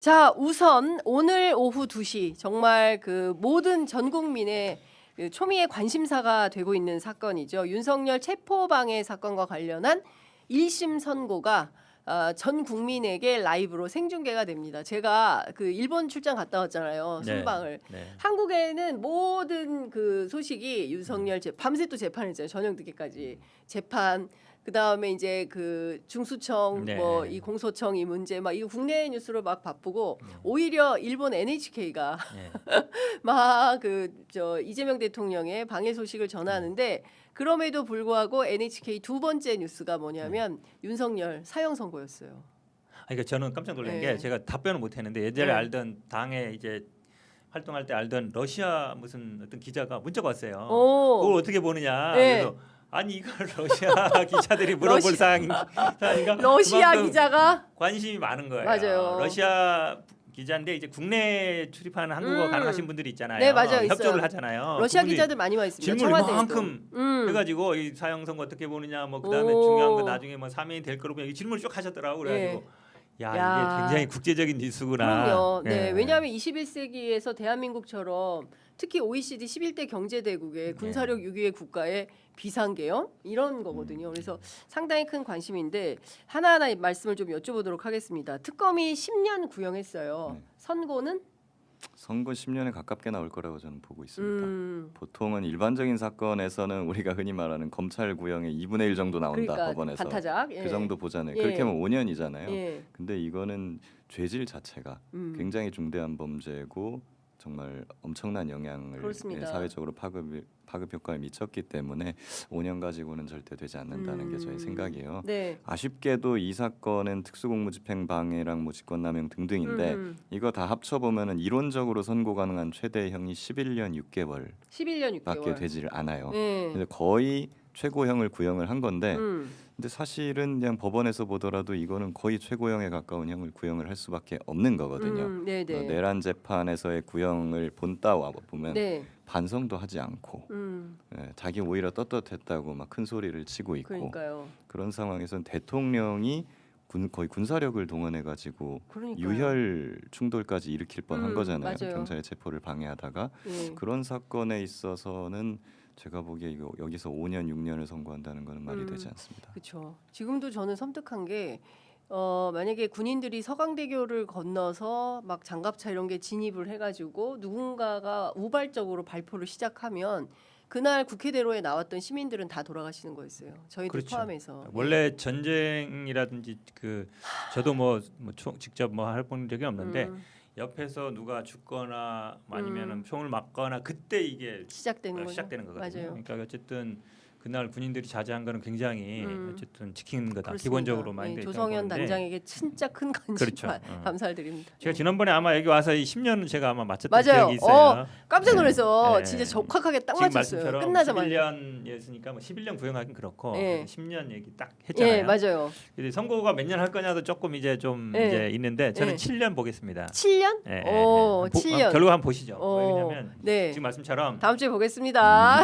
자, 우선 오늘 오후 2시 정말 그 모든 전 국민의 그 초미의 관심사가 되고 있는 사건이죠. 윤석열 체포방해 사건과 관련한 1심 선고가 전 국민에게 라이브로 생중계가 됩니다. 제가 그 일본 출장 갔다 왔잖아요. 네. 순방을. 네. 한국에는 모든 그 소식이 윤석열 밤새 또 재판했잖아요. 저녁 늦게까지 재판. 그 다음에 이제 그 중수청 네. 뭐 이 공소청 이 문제 막 이거 국내 뉴스로 막 바쁘고 오히려 일본 NHK가 네. 막 그 저 이재명 대통령의 방해 소식을 전하는데 그럼에도 불구하고 NHK 두 번째 뉴스가 뭐냐면 윤석열 사형 선고였어요. 그러니까 저는 깜짝 놀란 네. 게 제가 답변을 못 했는데 예전에 네. 알던 당에 이제 활동할 때 알던 러시아 무슨 어떤 기자가 문자가 왔어요. 오. 그걸 어떻게 보느냐. 네. 그래서 아니 이걸 러시아 기자들이 물어볼 사항인가. 러시아 그만큼 기자가 관심이 많은 거예요. 맞아요. 러시아 기자인데 이제 국내에 출입하는 한국어 가능하신 분들이 있잖아요. 네, 맞아요. 협조를 있어요. 하잖아요. 러시아 그분들이 기자들 많이 와 있습니다. 질문을 청와대에도. 이만큼 해가지고 이 사형 선고 어떻게 보느냐 뭐 그다음에 오. 중요한 거 나중에 뭐 사면이 될 거로 이 질문을 쭉 하셨더라고. 그래가지고 야, 야. 이게 굉장히 국제적인 뉴스구나. 그럼요. 네. 예. 왜냐하면 21세기에서 대한민국처럼 특히 OECD 11대 경제대국의 군사력 6위의 국가의 비상계엄 이런 거거든요. 그래서 상당히 큰 관심인데 하나하나 말씀을 좀 여쭤보도록 하겠습니다. 특검이 10년 구형했어요. 네. 선고는 선고 10년에 가깝게 나올 거라고 저는 보고 있습니다. 음, 보통은 일반적인 사건에서는 우리가 흔히 말하는 검찰 구형의 2분의 1 정도 나온다. 그러니까 법원에서 반타작. 예. 그 정도 보잖아요. 예. 그렇게 하면 5년이잖아요. 예. 근데 이거는 죄질 자체가 굉장히 중대한 범죄고 정말 엄청난 영향을 그렇습니다. 사회적으로 파급 효과에 미쳤기 때문에 5년 가지고는 절대 되지 않는다는 게 저의 생각이에요. 네. 아쉽게도 이 사건은 특수공무집행 방해랑 뭐 직권남용 등등인데 이거 다 합쳐 보면은 이론적으로 선고 가능한 최대형이 11년 6개월 11년 6개월. 밖에 되지를 않아요. 네. 근데 거의 최고형을 구형을 한 건데 근데 사실은 그냥 법원에서 보더라도 이거는 거의 최고형에 가까운 형을 구형을 할 수밖에 없는 거거든요. 네네. 내란 재판에서의 구형을 본따와 보면 네. 반성도 하지 않고 자기 오히려 떳떳했다고 막 큰 소리를 치고 있고 그러니까요. 그런 상황에서는 대통령이 거의 군사력을 동원해 가지고 그러니까요. 유혈 충돌까지 일으킬 뻔한 거잖아요. 맞아요. 경찰의 체포를 방해하다가 예. 그런 사건에 있어서는 제가 보기에 이거 여기서 5년 6년을 선고한다는 것은 말이 되지 않습니다. 그렇죠. 지금도 저는 섬뜩한 게 만약에 군인들이 서강대교를 건너서 막 장갑차 이런 게 진입을 해가지고 누군가가 우발적으로 발포를 시작하면 그날 국회대로에 나왔던 시민들은 다 돌아가시는 거였어요. 저희들 그렇죠. 포함해서. 원래 전쟁이라든지 그 저도 직접 뭐 해본 적이 없는데 옆에서 누가 죽거나 아니면은 총을 맞거나 그때 이게 시작되는 거죠. 시작되는 거거든요. 맞아요. 그러니까 어쨌든 그날 군인들이 자제한 거는 굉장히 어쨌든 지키는 거다. 그렇습니다. 기본적으로 많이 돼 있다고 조성현 보는데 단장에게 진짜 큰 관심 그렇죠. 감사를 드립니다. 제가 지난번에 아마 여기 와서 이 10년 제가 아마 맞췄던 맞아요. 기억이 있어요. 깜짝 놀라서 네. 진짜 적확하게 딱 지금 맞췄어요. 말씀처럼 끝나자마자. 11년이었으니까 뭐 11년 구형하긴 그렇고 네. 10년 얘기 딱 했잖아요. 예, 맞아요. 근데 선고가 몇 년 할 거냐도 조금 이제 좀 네. 이제 있는데 저는 네. 7년 보겠습니다. 7년? 예, 오, 7년. 결과 한번 보시죠. 왜냐하면 네. 지금 말씀처럼 다음 주에 보겠습니다.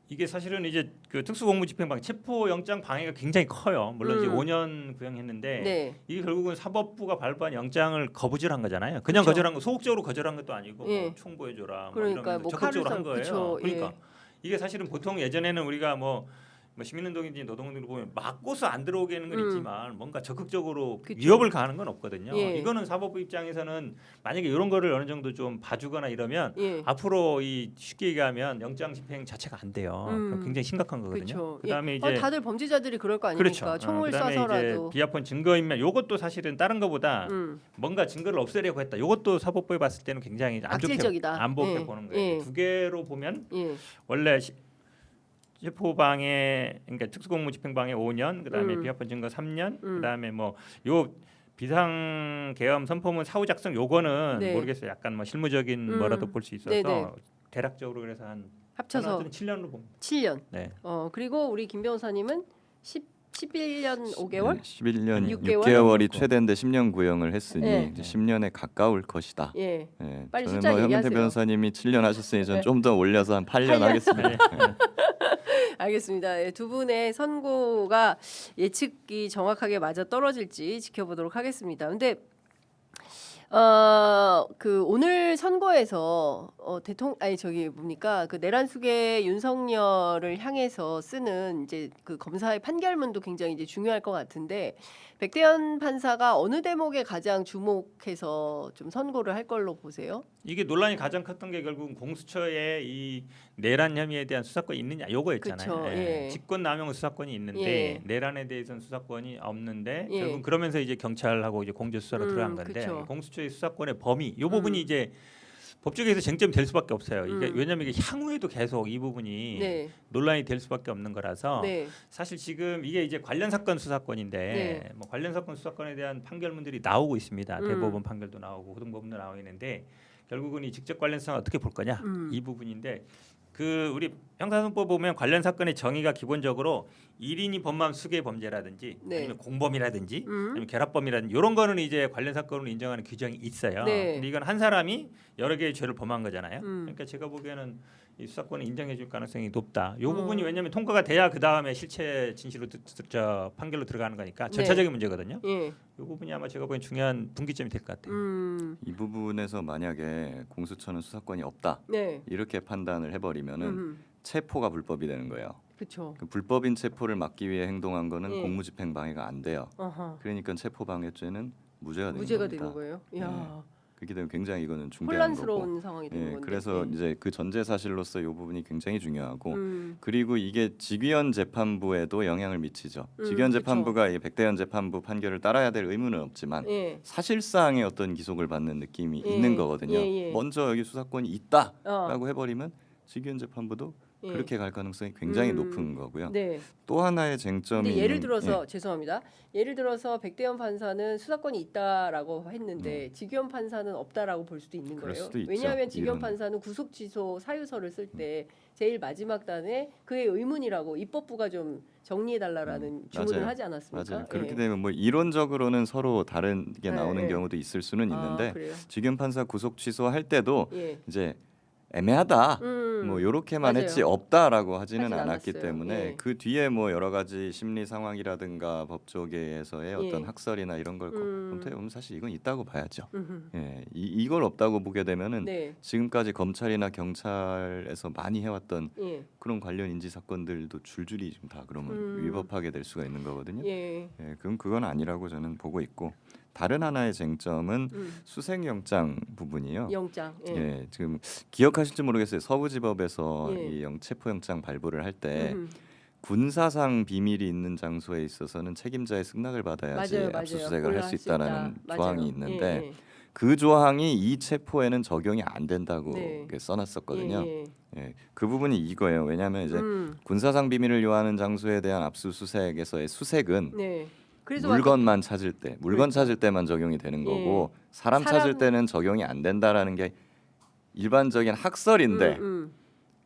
이게 사실은 이제 그 특수공무집행방 체포영장 방해가 굉장히 커요. 물론 이제 5년 구형했는데 네. 이게 결국은 사법부가 발부한 영장을 거부를 한 거잖아요. 그냥 그쵸. 거절한 거 소극적으로 거절한 것도 아니고 예. 뭐 총구해줘라 뭐 그러니까 이러면서 뭐 적극적으로 칼을 한 거예요. 그쵸, 그러니까 예. 이게 사실은 보통 예전에는 우리가 뭐 시민운동인지 노동운동을 보면 맞고서 안 들어오게 하는 건 있지만 뭔가 적극적으로 그쵸. 위협을 가하는 건 없거든요. 예. 이거는 사법부 입장에서는 만약에 이런 거를 어느 정도 좀 봐주거나 이러면 예. 앞으로 이 쉽게 얘기하면 영장 집행 자체가 안 돼요. 그럼 굉장히 심각한 거거든요. 그렇죠. 그다음에 예. 이제 다들 범죄자들이 그럴 거 아닙니까? 그렇죠. 총을 그다음에 쏴서라도. 이제 비합헌 증거인멸 요것도 사실은 다른 거보다 뭔가 증거를 없애려고 했다. 요것도 사법부에 봤을 때는 굉장히 안 좋게 악질적이다. 안 좋게 예. 보는 거예요. 예. 두 개로 보면 예. 원래 체포방해 그러니까 특수공무집행방해 5년, 그다음에 비합헌 증거 3년, 그다음에 뭐 요 비상계엄 선포문 사후 작성 요거는 네. 모르겠어요. 약간 뭐 실무적인 뭐라도 볼 수 있어서 네네. 대략적으로 그래서 한 합쳐서 7년으로 봅니다. 7년. 네. 그리고 우리 김 변호사님은 11년 5개월? 11년 6개월? 6개월이 최대인데 10년 구형을 했으니 네. 이제 10년에 가까울 것이다. 예. 예, 빨리 저는 숫자 뭐 현근태 얘기하세요. 변호사님이 7년 하셨으니 저는 네. 좀 더 올려서 한 8년 8년. 하겠습니다. 알겠습니다. 예, 두 분의 선고가 예측이 정확하게 맞아 떨어질지 지켜보도록 하겠습니다. 근데 그 오늘 선거에서 대통령 아니 저기 뭡니까 그 내란숙의 윤석열을 향해서 쓰는 이제 그 검사의 판결문도 굉장히 이제 중요할 것 같은데 백대현 판사가 어느 대목에 가장 주목해서 좀 선고를 할 걸로 보세요? 이게 논란이 가장 컸던 게 결국은 공수처에 이 내란 혐의에 대한 수사권이 있느냐 요거였잖아요. 그쵸, 예. 직권남용 수사권이 있는데 예. 내란에 대해서는 수사권이 없는데 예. 결국 그러면서 이제 경찰하고 이제 공조 수사로 들어간 건데 그쵸. 공수처의 수사권의 범위 요 부분이 이제 법조계에서 쟁점이 될 수밖에 없어요. 이게 왜냐하면 이게 향후에도 계속 이 부분이 네. 논란이 될 수밖에 없는 거라서 네. 사실 지금 이게 이제 관련 사건 수사권인데 네. 뭐 관련 사건 수사권에 대한 판결문들이 나오고 있습니다. 대법원 판결도 나오고 고등법원도 나오고 있는데 결국은 이 직접 관련성을 어떻게 볼 거냐 이 부분인데 그 우리 형사소송법 보면 관련 사건의 정의가 기본적으로 1인이 범한 수개 범죄라든지 네. 아니면 공범이라든지 아니면 결합범이라든지 이런 거는 이제 관련 사건으로 인정하는 규정이 있어요. 네. 근데 이건 한 사람이 여러 개의 죄를 범한 거잖아요. 그러니까 제가 보기에는 이 수사권을 인정해줄 가능성이 높다. 이 부분이 왜냐하면 통과가 돼야 그 다음에 실체 진실로 판결로 들어가는 거니까 절차적인 문제거든요. 예. 이 부분이 아마 제가 보기엔 중요한 분기점이 될 것 같아요. 이 부분에서 만약에 공수처는 수사권이 없다 네. 이렇게 판단을 해버리면은 체포가 불법이 되는 거예요. 그렇죠. 그 불법인 체포를 막기 위해 행동한 거는 예. 공무집행 방해가 안 돼요. 어허. 그러니까 체포방해죄는 무죄가 되는 무죄가 겁니다. 되는 거예요. 야. 그렇게 되면 굉장히 이거는 중대한 거고. 혼란스러운 상황이 되는 예, 건데. 그래서 예. 이제 그 전제 사실로서 이 부분이 굉장히 중요하고 그리고 이게 직위원 재판부에도 영향을 미치죠. 직위원 그쵸. 재판부가 이 백대현 재판부 판결을 따라야 될 의무는 없지만 예. 사실상의 어떤 기속을 받는 느낌이 예. 있는 거거든요. 예, 예. 먼저 여기 수사권이 있다라고 해버리면 직위원 재판부도 예. 그렇게 갈 가능성이 굉장히 높은 거고요. 네. 또 하나의 쟁점이 근데 예를 있는- 들어서 죄송합니다. 예를 들어서 백대현 판사는 수사권이 있다라고 했는데 직위원 판사는 없다라고 볼 수도 있는 그럴 거예요. 수도 있죠. 왜냐하면 직위원 이런- 판사는 구속 취소 사유서를 쓸 때 제일 마지막 단에 그의 의문이라고 입법부가 좀 정리해 달라라는 주문을 맞아요. 하지 않았습니까? 맞아요. 그렇게 예. 되면 뭐 이론적으로는 서로 다른 게 네, 나오는 네. 경우도 있을 수는 있는데 아, 그래요? 직위원 판사 구속 취소할 때도 예. 이제 애매하다. 뭐 요렇게만 맞아요. 했지 없다라고 하지는 하진 않았기 않았어요. 때문에 예. 그 뒤에 뭐 여러 가지 심리 상황이라든가 법조계에서의 어떤 예. 학설이나 이런 걸 검토해 보면 사실 이건 있다고 봐야죠. 음흠. 예, 이걸 없다고 보게 되면은 네. 지금까지 검찰이나 경찰에서 많이 해왔던 예. 그런 관련 인지 사건들도 줄줄이 좀 다 그러면 위법하게 될 수가 있는 거거든요. 예. 예, 그럼 그건 아니라고 저는 보고 있고 다른 하나의 쟁점은 수색영장 부분이요. 영장. 예. 예, 지금 기억하실지 모르겠어요. 서부지법에서 예. 이 체포영장 발부를 할 때 음. 군사상 비밀이 있는 장소에 있어서는 책임자의 승낙을 받아야지 맞아요, 맞아요. 압수수색을 할 수 있다는 맞아요. 조항이 있는데 예, 예. 그 조항이 이 체포에는 적용이 안 된다고 네. 이렇게 써놨었거든요. 예, 예. 예, 그 부분이 이거예요. 왜냐하면 이제 군사상 비밀을 요하는 장소에 대한 압수수색에서의 수색은 네. 그래서 물건만 찾을 때, 물건 그렇죠. 찾을 때만 적용이 되는 예. 거고 사람 찾을 때는 적용이 안 된다라는 게 일반적인 학설인데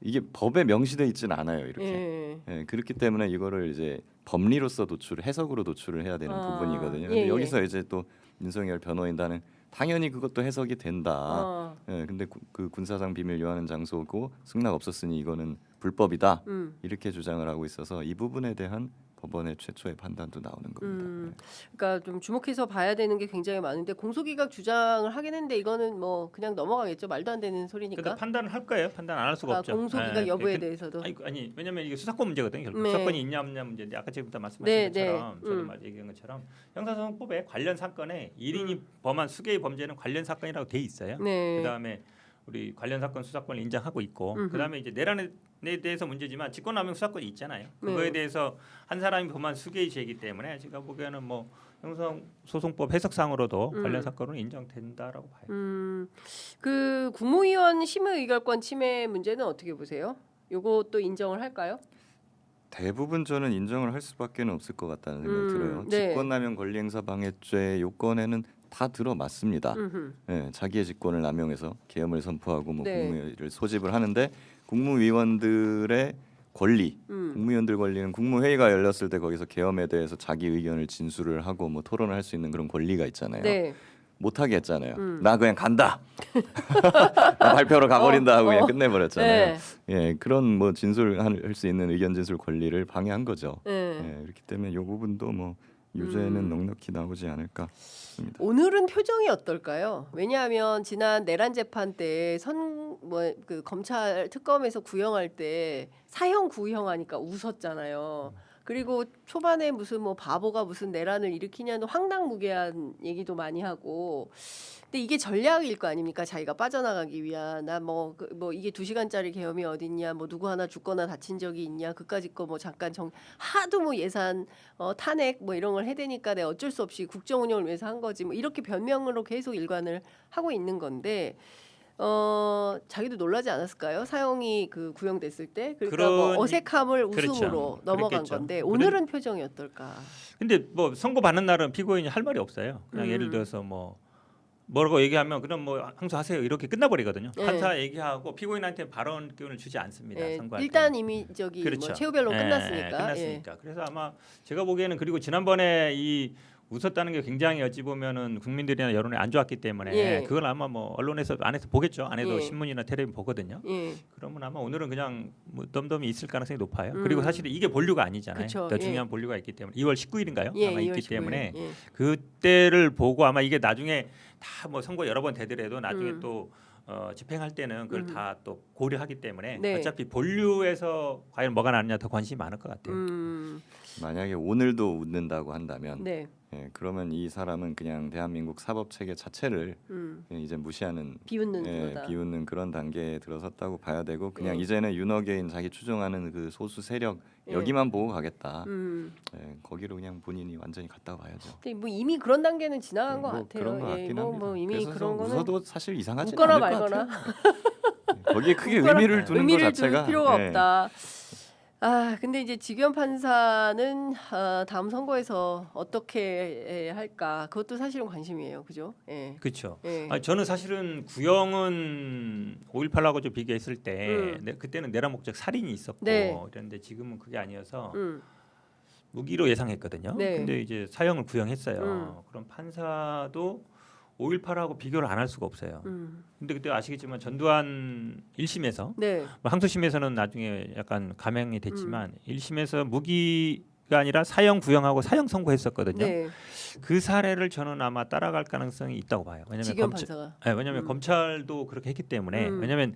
이게 법에 명시돼 있지는 않아요. 이렇게. 예. 예, 그렇기 때문에 이거를 이제 법리로서 해석으로 도출을 해야 되는 아, 부분이거든요. 근데 예, 예. 여기서 이제 또 윤석열 변호인단은 당연히 그것도 해석이 된다. 아. 예, 근데 그 군사상 비밀 요하는 장소고 승낙 없었으니 이거는 불법이다. 이렇게 주장을 하고 있어서 이 부분에 대한 법원의 최초의 판단도 나오는 겁니다. 그러니까 좀 주목해서 봐야 되는 게 굉장히 많은데 공소기각 주장을 하긴 했는데 이거는 뭐 그냥 넘어가겠죠. 말도 안 되는 소리니까. 근데 판단을 할 거예요. 판단 안 할 수가 없죠. 공소기각 예. 여부에 그- 대해서도. 아니 왜냐면 이게 수사권 문제거든요. 결국 네. 수사권이 있냐 없냐 문제인데 아까 지금부터 말씀하신 네, 것처럼 네. 저도 말 얘기한 것처럼 형사소송법에 관련 사건에 1인이 범한 수개의 범죄는 관련 사건이라고 돼 있어요. 네. 그다음에 우리 관련 사건 수사권을 인정하고 있고 그다음에 이제 내란에 대해서 문제지만 직권남용 수사권이 있잖아요. 그거에 네. 대해서 한 사람이 범한 수개의 죄이기 때문에 제가 보기에는 뭐 형사소송법 해석상으로도 관련 사건으로 인정된다라고 봐요. 그 국무위원 심의 의결권 침해 문제는 어떻게 보세요? 요것도 인정을 할까요? 대부분 저는 인정을 할 수밖에 없을 것 같다는 생각이 들어요. 네. 직권남용 권리행사 방해죄 요건에는 다 들어맞습니다. 예, 자기의 직권을 남용해서 계엄을 선포하고 뭐 네. 국무회의를 소집을 하는데 국무위원들의 권리, 국무위원들 권리는 국무회의가 열렸을 때 거기서 계엄에 대해서 자기 의견을 진술을 하고 뭐 토론을 할 수 있는 그런 권리가 있잖아요. 네. 못하게 했잖아요. 나 그냥 간다. 나 발표로 가버린다 하고 그냥 끝내버렸잖아요. 네. 예, 그런 뭐 진술할 수 있는 의견 진술 권리를 방해한 거죠. 네. 예, 그렇기 때문에 이 부분도 뭐 유죄는 넉넉히 나오지 않을까. 맞습니다. 오늘은 표정이 어떨까요? 왜냐하면 지난 내란 재판 때 그 검찰 특검에서 구형할 때 사형 구형하니까 웃었잖아요. 그리고 초반에 무슨 뭐 바보가 무슨 내란을 일으키냐는 황당무계한 얘기도 많이 하고. 근데 이게 전략일 거 아닙니까? 자기가 빠져나가기 위한 나 뭐 이게 2시간짜리 계엄이 어딨냐, 뭐 누구 하나 죽거나 다친 적이 있냐, 그까짓 거 뭐 잠깐 하도 뭐 예산 탄핵 뭐 이런 걸 해대니까 내가 어쩔 수 없이 국정 운영을 위해서 한 거지, 뭐 이렇게 변명으로 계속 일관을 하고 있는 건데 자기도 놀라지 않았을까요? 사형이 그 구형됐을 때 그러니까 뭐 어색함을 웃음으로 그렇죠. 넘어간 그랬겠죠. 건데 오늘은 표정이 어떨까? 근데 뭐 선고 받는 날은 피고인이 할 말이 없어요. 그냥 예를 들어서 뭐라고 얘기하면 그럼 뭐 항소하세요 이렇게 끝나버리거든요. 네. 판사 얘기하고 피고인한테 발언 기회를 주지 않습니다. 예, 선고할 일단 때. 이미 저기 그렇죠. 뭐 최후 변론 예, 끝났으니까. 끝났으니까. 그래서 아마 제가 보기에는 그리고 지난번에 이 웃었다는 게 굉장히 어찌 보면은 국민들이나 여론에 안 좋았기 때문에 예. 그걸 아마 뭐 언론에서 안에서 보겠죠. 안에도 예. 신문이나 텔레비전 보거든요. 예. 그러면 아마 오늘은 그냥 뭐 덤덤이 있을 가능성이 높아요. 그리고 사실 이게 본류가 아니잖아요. 그쵸. 더 예. 중요한 본류가 있기 때문에 2월 19일인가요? 예, 아마 2월 있기 19일. 때문에 예. 그때를 보고 아마 이게 나중에 다 뭐 선거 여러 번 되더라도 나중에 또 집행할 때는 그걸 다 또 고려하기 때문에 네. 어차피 본류에서 과연 뭐가 나느냐 더 관심이 많을 것 같아요. 만약에 오늘도 웃는다고 한다면 네. 예, 그러면 이 사람은 그냥 대한민국 사법 체계 자체를 그냥 이제 무시하는 비웃는 예, 거다. 비웃는 그런 단계에 들어섰다고 봐야 되고 그냥 예. 이제는 윤호개인 자기 추종하는 그 소수 세력 예. 여기만 보고 가겠다. 음. 예, 거기로 그냥 본인이 완전히 갔다고 봐야죠. 근데 뭐 이미 그런 단계는 지나간 것 뭐 같아요. 그런 것 예, 같긴 뭐, 합니다. 뭐 이미 그래서 그런 거는 웃어도 사실 이상하지 웃거나 않을 것 말거나. 같아요. 거기에 크게 웃거나 의미를 두는 것 의미를 자체가 둘 필요가 예, 없다. 아, 근데 이제 지규현 판사는 다음 선거에서 어떻게 할까? 그것도 사실은 관심이에요. 그죠? 예. 그렇죠. 예. 저는 사실은 구형은 5.18하고 좀 비교했을 때 그때는 내란 목적 살인이 있었고 네. 이랬는데 지금은 그게 아니어서 음. 무기로 예상했거든요. 네. 근데 이제 사형을 구형했어요. 그럼 판사도 5.18하고 비교를 안 할 수가 없어요. 근데 그때 아시겠지만 전두환 1심에서 네. 뭐 항소심에서는 나중에 약간 감형이 됐지만 1심에서 무기가 아니라 사형 구형하고 사형 선고했었거든요. 네. 그 사례를 저는 아마 따라갈 가능성이 있다고 봐요. 왜냐면 지규현 판사가. 왜냐면 검찰도 그렇게 했기 때문에 음. 왜냐면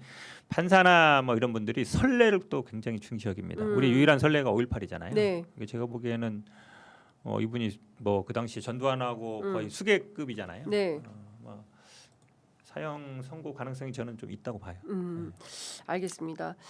판사나 뭐 이런 분들이 선례를 또 굉장히 중시 여깁니다. 우리 유일한 선례가 5.18이잖아요. 네. 제가 보기에는 이분이 뭐 그 당시 전두환하고 거의 수계급이잖아요. 네. 뭐 사형 선고 가능성이 저는 좀 있다고 봐요. 알겠습니다.